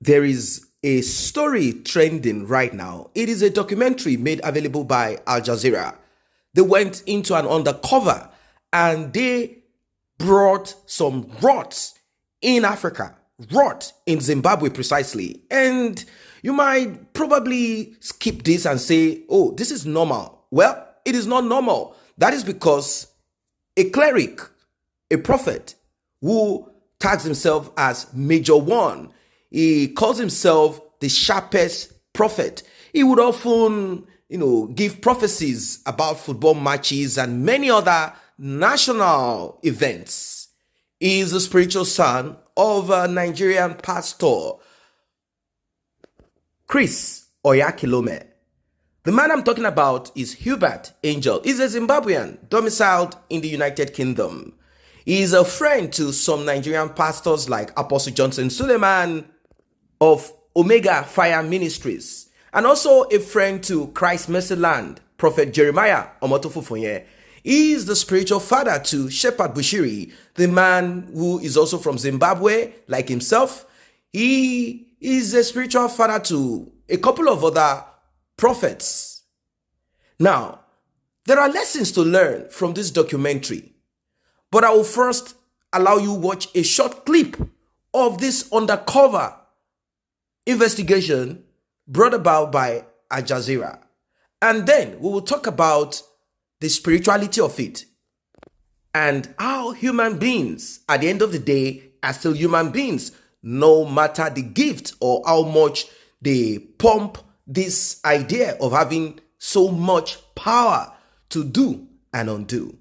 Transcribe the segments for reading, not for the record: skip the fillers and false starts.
There is a story trending right now. It is a documentary made available by Aljazeera. They went into an undercover and they brought some rots in Africa, rot in Zimbabwe precisely. And you might probably skip this and say, oh, this is normal. Well, it is not normal. That is because a cleric, a prophet, who tags himself as Major One, he calls himself the sharpest prophet. He would often, give prophecies about football matches and many other national events. He is the spiritual son of a Nigerian pastor, Chris Oyakilome. The man I'm talking about is Hubert Angel. He's a Zimbabwean domiciled in the United Kingdom. He is a friend to some Nigerian pastors like Apostle Johnson Suleiman of Omega Fire Ministries, and also a friend to Christ Mercy Land, Prophet Jeremiah Omotofufonye. He is the spiritual father to Shepherd Bushiri, the man who is also from Zimbabwe, like himself. He is a spiritual father to a couple of other prophets. Now, there are lessons to learn from this documentary, but I will first allow you watch a short clip of this undercover investigation brought about by Al Jazeera. And then we will talk about the spirituality of it and how human beings, at the end of the day, are still human beings, no matter the gift or how much they pump this idea of having so much power to do and undo.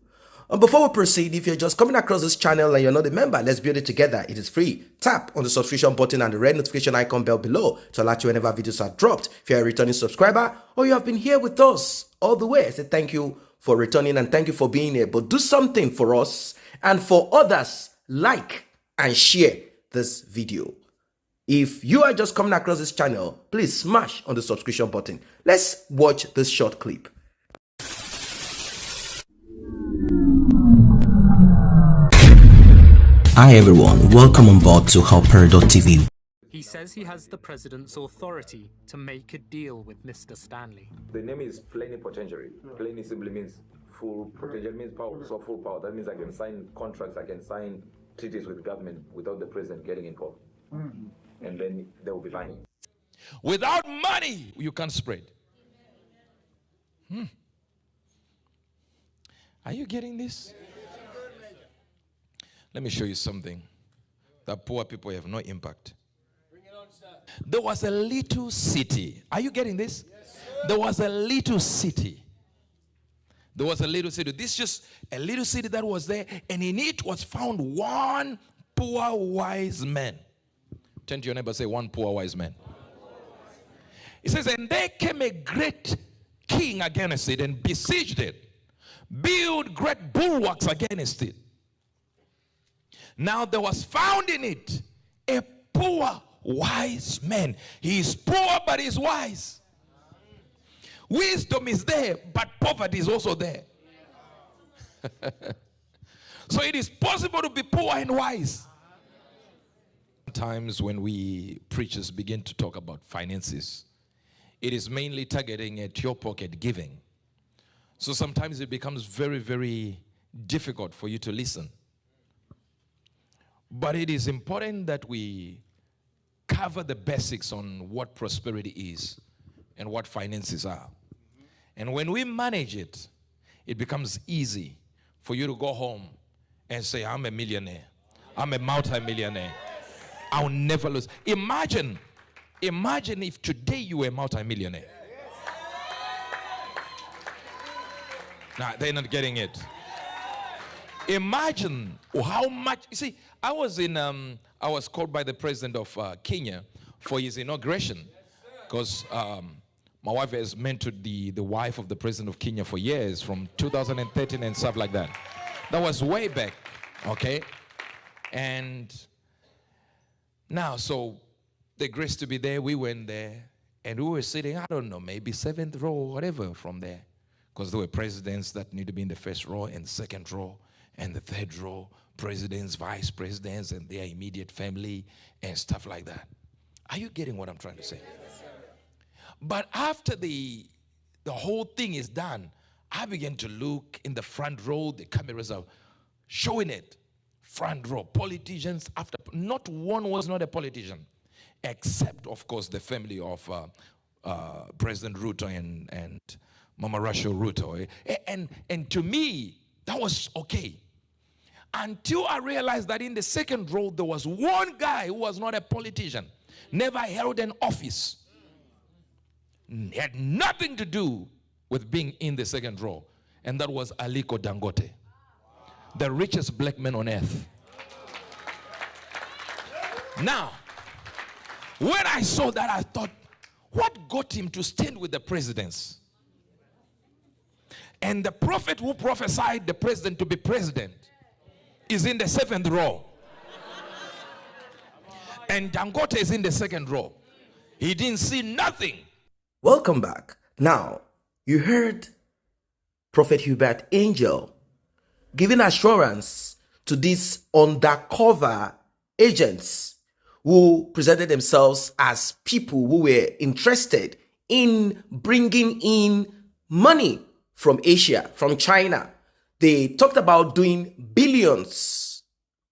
And before we proceed, if you're just coming across this channel and you're not a member, let's build it together. It is free. Tap on the subscription button and the red notification icon bell below to alert you whenever videos are dropped. If you're a returning subscriber or you have been here with us all the way, I say thank you for returning and thank you for being here. But do something for us and for others. Like and share this video. If you are just coming across this channel, please smash on the subscription button. Let's watch this short clip. Hi everyone, welcome on board to Hubert.tv. He says he has the president's authority to make a deal with Mr. Stanley. The name is plenipotentiary. Pleni simply means full, potential means power, so full power. That means I can sign contracts, I can sign treaties with the government without the president getting involved. And then they will be fine. Without money, you can't spread. Are you getting this? Let me show you something that poor people have no impact. There was a little city. Are you getting this? There was a little city. There was a little city. This is just a little city that was there, and in it was found one poor wise man. Turn to your neighbor and say, one poor wise man. It says, and there came a great king against it and besieged it, built great bulwarks against it. Now there was found in it a poor wise man. He is poor, but he is wise. Wisdom is there, but poverty is also there. So it is possible to be poor and wise. Sometimes when we preachers begin to talk about finances, it is mainly targeting at your pocket giving. So sometimes it becomes very, very difficult for you to listen. But it is important that we cover the basics on what prosperity is and what finances are. And when we manage it, it becomes easy for you to go home and say, I'm a millionaire. I'm a multi-millionaire. I'll never lose. Imagine if today you were a multi-millionaire. Nah, they're not getting it. Imagine how much, you see, I was called by the president of Kenya for his inauguration because my wife has mentored the wife of the president of Kenya for years, from 2013 and stuff like that. That was way back, okay? And now, so the grace to be there, we went there, and we were sitting, I don't know, maybe 7th row or whatever from there, because there were presidents that need to be in the 1st row and 2nd row and the 3rd row, presidents, vice presidents, and their immediate family and stuff like that. Are you getting what I'm trying to say? But after the whole thing is done, I began to look in the front row. The cameras are showing it. Front row, politicians after, not one was not a politician, except, of course, the family of President Ruto and Mama Rachel Ruto. And to me, that was okay. Until I realized that in the second row, there was one guy who was not a politician, never held an office. He had nothing to do with being in the second row. And that was Aliko Dangote, the richest black man on earth. Now, when I saw that, I thought, what got him to stand with the presidents? And the prophet who prophesied the president to be president is in the seventh row. And Dangote is in the second row. He didn't see nothing. Welcome back. Now, you heard Prophet Hubert Angel giving assurance to these undercover agents who presented themselves as people who were interested in bringing in money from Asia, from China. They talked about doing billions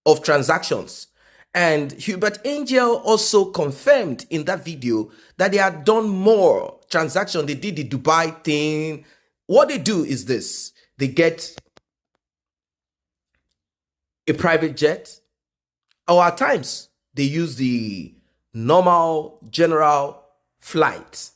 of transactions. And Hubert Angel also confirmed in that video that they had done more transactions. They did the Dubai thing. What they do is this. They get a private jet, or at times they use the normal general flight.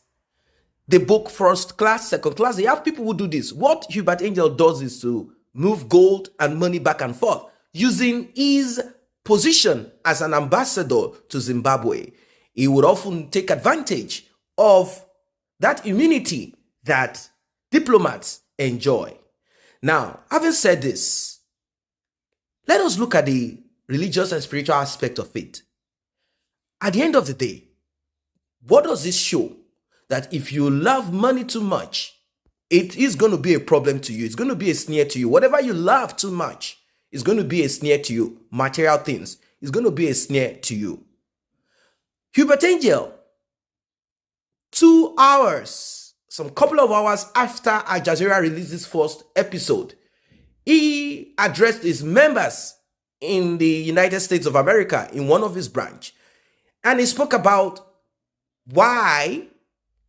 They book first class, second class. They have people who do this. What Hubert Angel does is to move gold and money back and forth using his position as an ambassador to Zimbabwe. He would often take advantage of that immunity that diplomats enjoy. Now, having said this, let us look at the religious and spiritual aspect of it. At the end of the day, what does this show? That if you love money too much, it is going to be a problem to you. It's going to be a snare to you. Whatever you love too much is going to be a snare to you. Material things is going to be a snare to you. Hubert Angel, 2 hours, some couple of hours after Aljazeera released his first episode, he addressed his members in the United States of America in one of his branch. And he spoke about why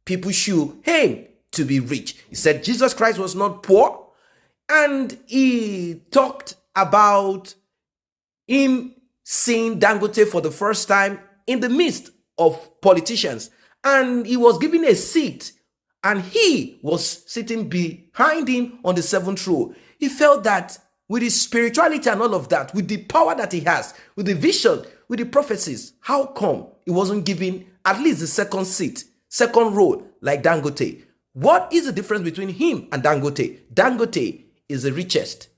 people should aim to be rich. He said Jesus Christ was not poor. And he talked about him seeing Dangote for the first time in the midst of politicians. And he was given a seat. And he was sitting behind him on the 7th row. He felt that with his spirituality and all of that, with the power that he has, with the vision, with the prophecies, how come he wasn't given at least the second seat, second row like Dangote? What is the difference between him and Dangote? Dangote is the richest,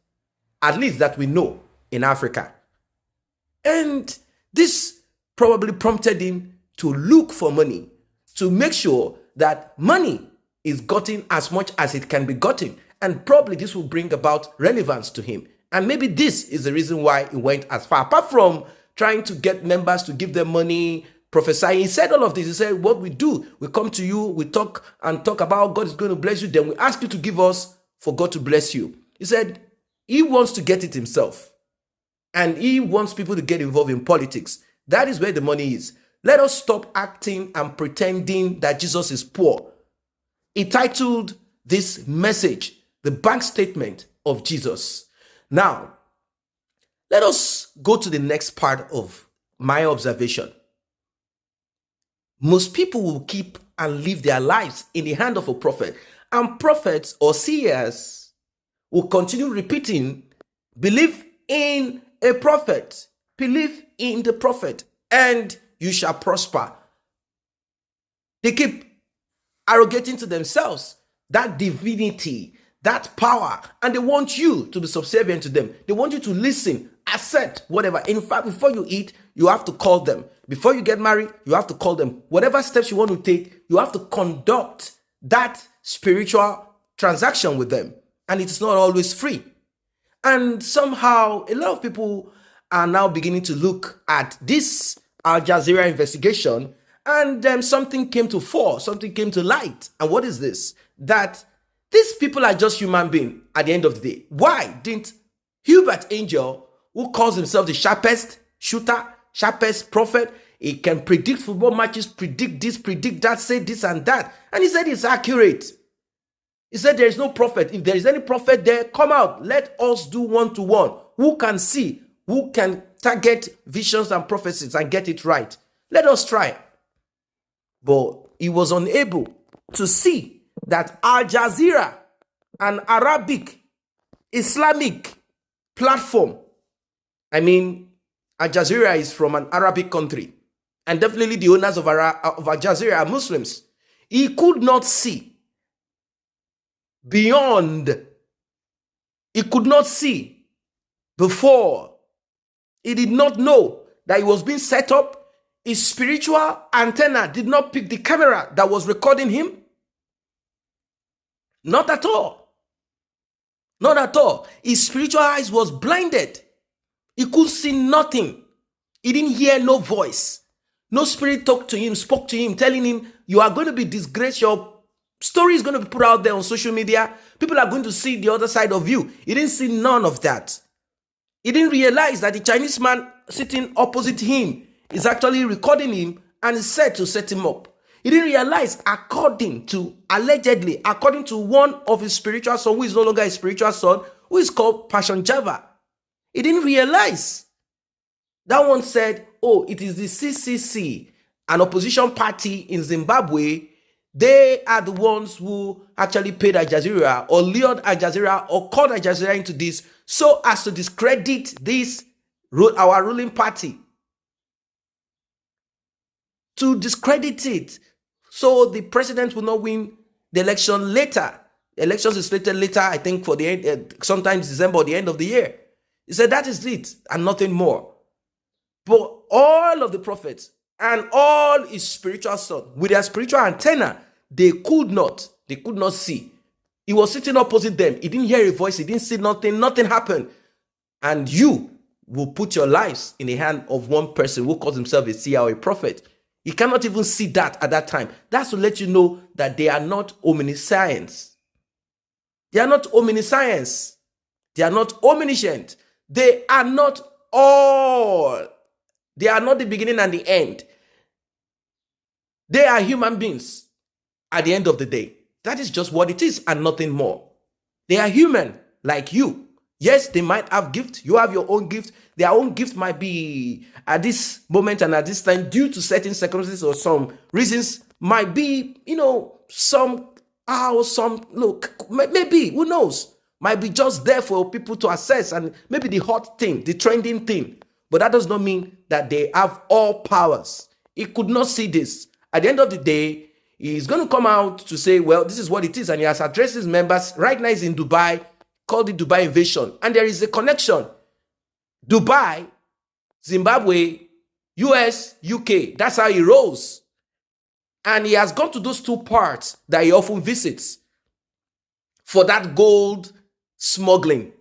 at least that we know, in Africa. And this probably prompted him to look for money, to make sure that money is gotten as much as it can be gotten. And probably this will bring about relevance to him. And maybe this is the reason why he went as far. Apart from trying to get members to give them money, prophesying, he said all of this. He said, what we do, we come to you, we talk about God is going to bless you. Then we ask you to give us for God to bless you. He said he wants to get it himself. And he wants people to get involved in politics. That is where the money is. Let us stop acting and pretending that Jesus is poor. He titled this message, The Bank Statement of Jesus. Now, let us go to the next part of my observation. Most people will keep and live their lives in the hand of a prophet. And prophets or seers will continue repeating, believe in a prophet, believe in the prophet, and you shall prosper. They keep arrogating to themselves that divinity, that power, and they want you to be subservient to them. They want you to listen, accept, whatever. In fact, before you eat, you have to call them. Before you get married, you have to call them. Whatever steps you want to take, you have to conduct that spiritual transaction with them. And it's not always free. And somehow, a lot of people are now beginning to look at this Al Jazeera investigation And something came to fore, something came to light. And what is this? That these people are just human beings at the end of the day. Why didn't Hubert Angel, who calls himself the sharpest shooter, sharpest prophet, he can predict football matches, predict this, predict that, say this and that. And he said it's accurate. He said there is no prophet. If there is any prophet there, come out. Let us do one-to-one. Who can see? Who can target visions and prophecies and get it right? Let us try. But he was unable to see that Aljazeera, an Arabic, Islamic platform, Aljazeera is from an Arabic country. And definitely the owners of Aljazeera are Muslims. He could not see beyond. He could not see before. He did not know that he was being set up. His spiritual antenna did not pick the camera that was recording him. Not at all. Not at all. His spiritual eyes was blinded. He could see nothing. He didn't hear no voice. No spirit spoke to him, telling him, you are going to be disgraced. Your story is going to be put out there on social media. People are going to see the other side of you. He didn't see none of that. He didn't realize that the Chinese man sitting opposite him is actually recording him and is set to set him up. He didn't realize, allegedly, according to one of his spiritual son, who is no longer a spiritual son, who is called Passion Java. He didn't realize. That one said, oh, it is the CCC, an opposition party in Zimbabwe. They are the ones who actually paid Aljazeera or lured Aljazeera or called Aljazeera into this so as to discredit this, our ruling party. To discredit it. So the president will not win the election later. The elections is slated later, I think, for the end, sometimes December or the end of the year. He said that is it and nothing more. But all of the prophets and all his spiritual son, with their spiritual antenna, they could not see. He was sitting opposite them. He didn't hear a voice. He didn't see nothing. Nothing happened. And you will put your lives in the hand of one person who calls himself a seer or a prophet. You cannot even see that at that time. That's to let you know that they are not omniscience. They are not omniscience. They are not omniscient. They are not all. They are not the beginning and the end. They are human beings at the end of the day. That is just what it is and nothing more. They are human like you. Yes, they might have gift. You have your own gift. Their own gift might be at this moment and at this time due to certain circumstances or some reasons might be, maybe, who knows? Might be just there for people to assess and maybe the hot thing, the trending thing. But that does not mean that they have all powers. He could not see this. At the end of the day, he's going to come out to say, well, this is what it is. And he has addressed his members. Right now he's in Dubai, called the Dubai invasion. And there is a connection. Dubai, Zimbabwe, US, UK. That's how he rose. And he has gone to those two parts that he often visits for that gold smuggling.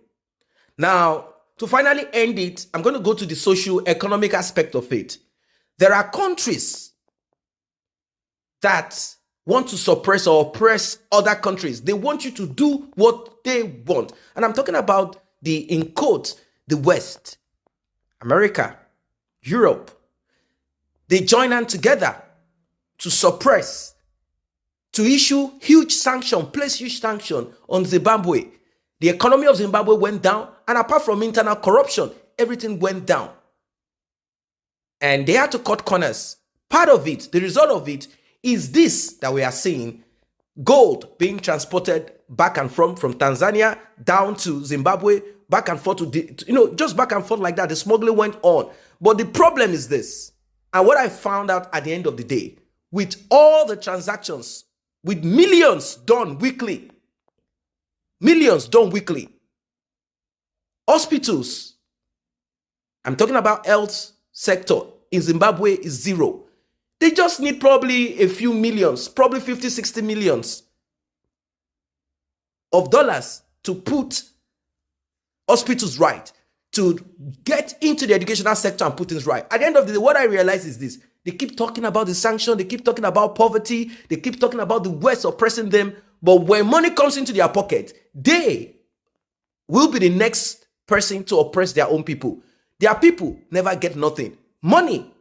Now, to finally end it, I'm going to go to the socio-economic aspect of it. There are countries that want to suppress or oppress other countries. They want you to do what they want. And I'm talking about in quotes, the West, America, Europe. They join hands together to suppress, to issue huge sanction, place huge sanction on Zimbabwe. The economy of Zimbabwe went down, and apart from internal corruption, everything went down. And they had to cut corners. Part of it, the result of it, is this that we are seeing: gold being transported back and from Tanzania down to Zimbabwe, back and forth to, just back and forth like that. The smuggling went on. But the problem is this, and what I found out at the end of the day, with all the transactions, with millions done weekly, hospitals, I'm talking about health sector in Zimbabwe is zero. They just need probably a few millions, probably 50, 60 millions of dollars to put hospitals right, to get into the educational sector and put things right. At the end of the day, what I realize is this: They keep talking about the sanction. They keep talking about poverty. They keep talking about the West oppressing them. But when money comes into their pocket, they will be the next person to oppress their own people. Their people never get nothing. Money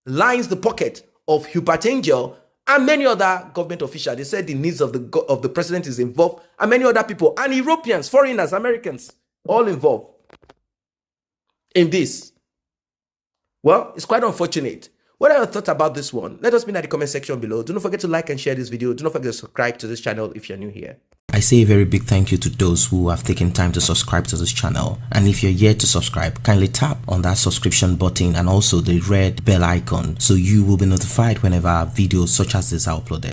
lines the pocket of Hubert Angel and many other government officials. They said the needs of the president is involved, and many other people, and Europeans, foreigners, Americans, all involved in this. Well, it's quite unfortunate. What are your thoughts about this one? Let us know in the comment section below. Do not forget to like and share this video. Do not forget to subscribe to this channel if you're new here. I say a very big thank you to those who have taken time to subscribe to this channel. And if you're yet to subscribe, kindly tap on that subscription button and also the red bell icon so you will be notified whenever videos such as this are uploaded.